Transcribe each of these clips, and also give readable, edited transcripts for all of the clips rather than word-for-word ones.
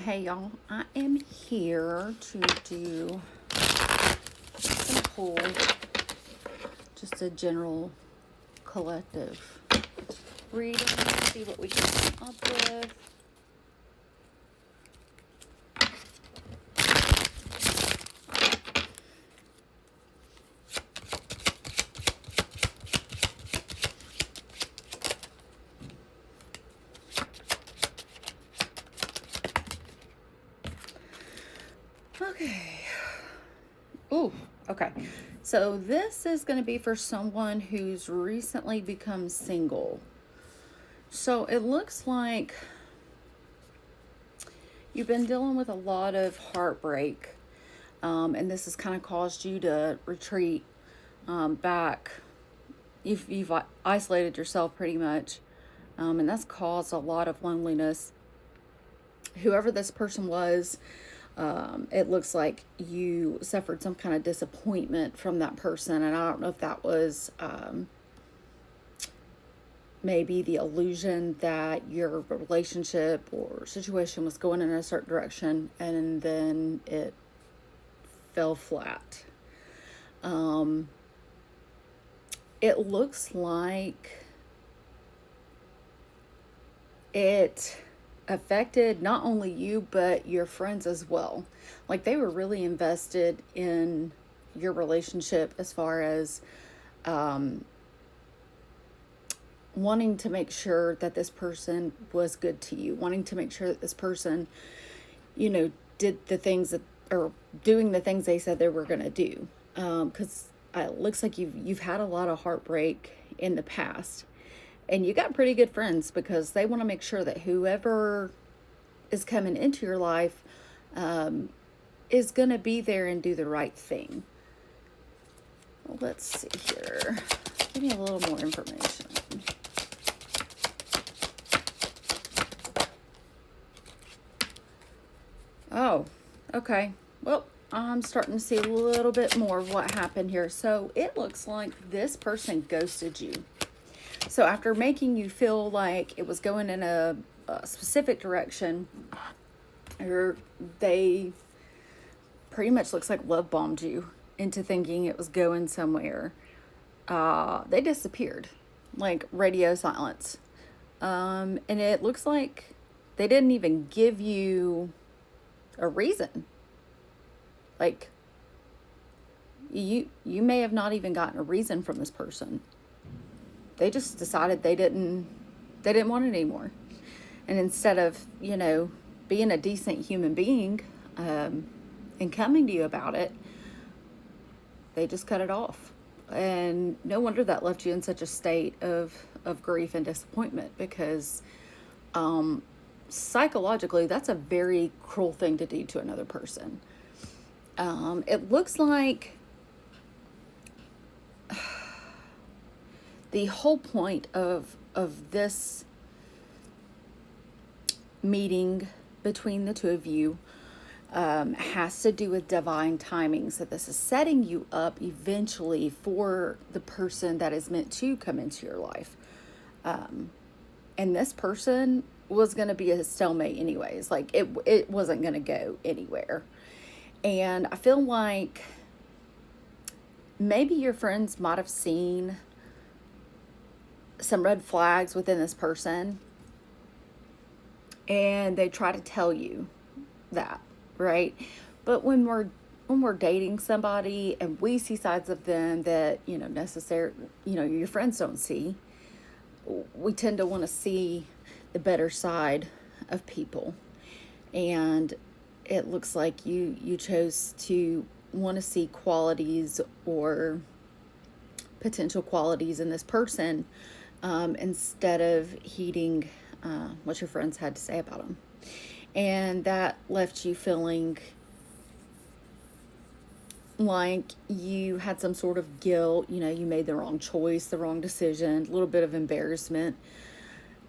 Hey y'all, I am here to do some pull, just a general collective reading, see what we can come up with. Okay. Ooh, okay. So this is going to be for someone who's recently become single. So it looks like you've been dealing with a lot of heartbreak, and this has kind of caused you to retreat back. You've isolated yourself pretty much, and that's caused a lot of loneliness. Whoever this person was, it looks like you suffered some kind of disappointment from that person, and I don't know if that was maybe the illusion that your relationship or situation was going in a certain direction, and then it fell flat. It looks like it affected not only you but your friends as well. Like they were really invested in your relationship as far as wanting to make sure that this person was good to you, wanting to make sure that this person, did the things that, or doing the things they said they were going to do. Because it looks like you've had a lot of heartbreak in the past, and you got pretty good friends because they want to make sure that whoever is coming into your life is going to be there and do the right thing. Well, let's see here. Give me a little more information. Oh, okay. Well, I'm starting to see a little bit more of what happened here. So it looks like this person ghosted you. So after making you feel like it was going in a specific direction, or they pretty much looks like love bombed you into thinking it was going somewhere, they disappeared, like radio silence. And it looks like they didn't even give you a reason. Like you may have not even gotten a reason from this person. They just decided they didn't want it anymore. And instead of, being a decent human being and coming to you about it, they just cut it off. And no wonder that left you in such a state of grief and disappointment, because psychologically, that's a very cruel thing to do to another person. It looks like the whole point of this meeting between the two of you has to do with divine timing. So this is setting you up eventually for the person that is meant to come into your life. And this person was going to be a stalemate anyways. Like it wasn't going to go anywhere. And I feel like maybe your friends might have seen some red flags within this person, and they try to tell you that, right? But when we're dating somebody and we see sides of them that your friends don't see, we tend to want to see the better side of people. And it looks like you chose to want to see qualities or potential qualities in this person instead of heeding what your friends had to say about them. And that left you feeling like you had some sort of guilt. You made the wrong choice, the wrong decision, a little bit of embarrassment.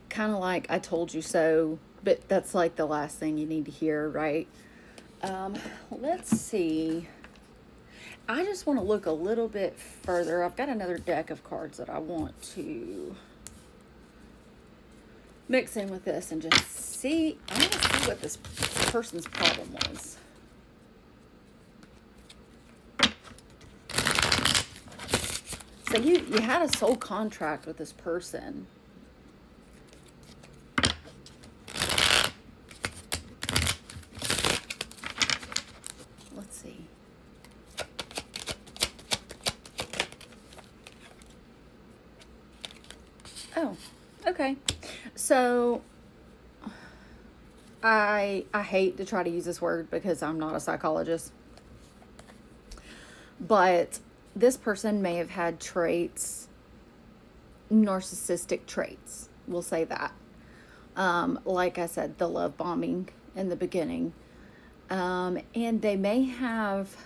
Kind of like, I told you so, but that's like the last thing you need to hear, right? Let's see. I just want to look a little bit further. I've got another deck of cards that I want to mix in with this and just see. I want to see what this person's problem was. So you had a soul contract with this person. Let's see. Oh, okay. So I hate to try to use this word because I'm not a psychologist. But this person may have had traits, narcissistic traits. We'll say that. Like I said, the love bombing in the beginning. And they may have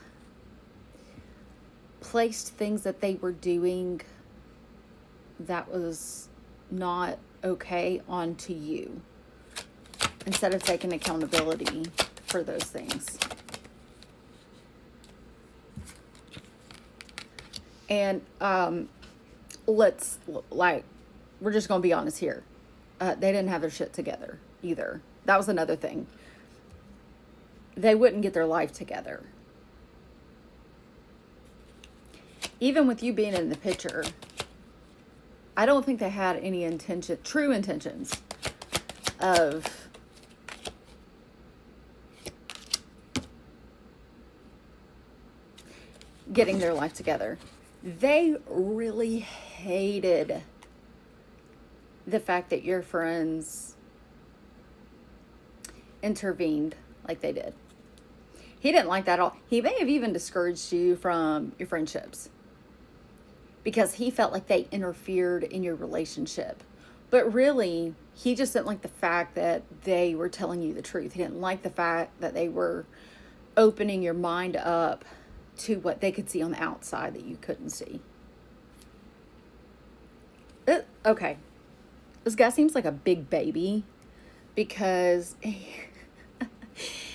placed things that they were doing that was not okay onto you instead of taking accountability for those things. And we're just going to be honest here. They didn't have their shit together either. That was another thing. They wouldn't get their life together. Even with you being in the picture, I don't think they had any true intentions of getting their life together. They really hated the fact that your friends intervened like they did. He didn't like that at all. He may have even discouraged you from your friendships because he felt like they interfered in your relationship. But really, he just didn't like the fact that they were telling you the truth. He didn't like the fact that they were opening your mind up to what they could see on the outside that you couldn't see. Okay. This guy seems like a big baby because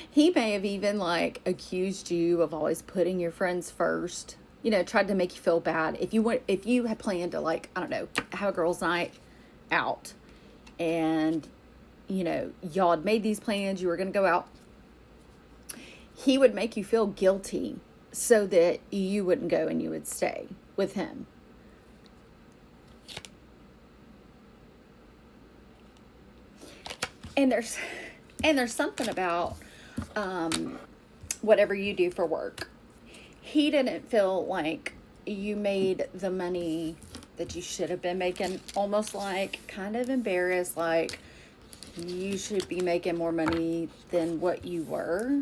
he may have even like accused you of always putting your friends first. You know, tried to make you feel bad. If you had planned to, like, I don't know, have a girls' night out and, you know, y'all had made these plans, you were going to go out, he would make you feel guilty so that you wouldn't go and you would stay with him. And there's something about whatever you do for work. He didn't feel like you made the money that you should have been making, almost like kind of embarrassed, like you should be making more money than what you were.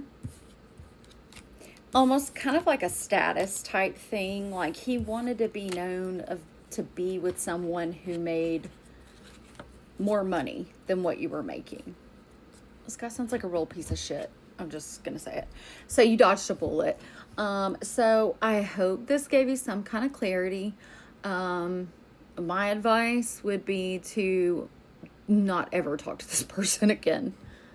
Almost kind of like a status type thing. Like he wanted to be known to be with someone who made more money than what you were making. This guy sounds like a real piece of shit. I'm just going to say it. So you dodged a bullet. So I hope this gave you some kind of clarity. My advice would be to not ever talk to this person again.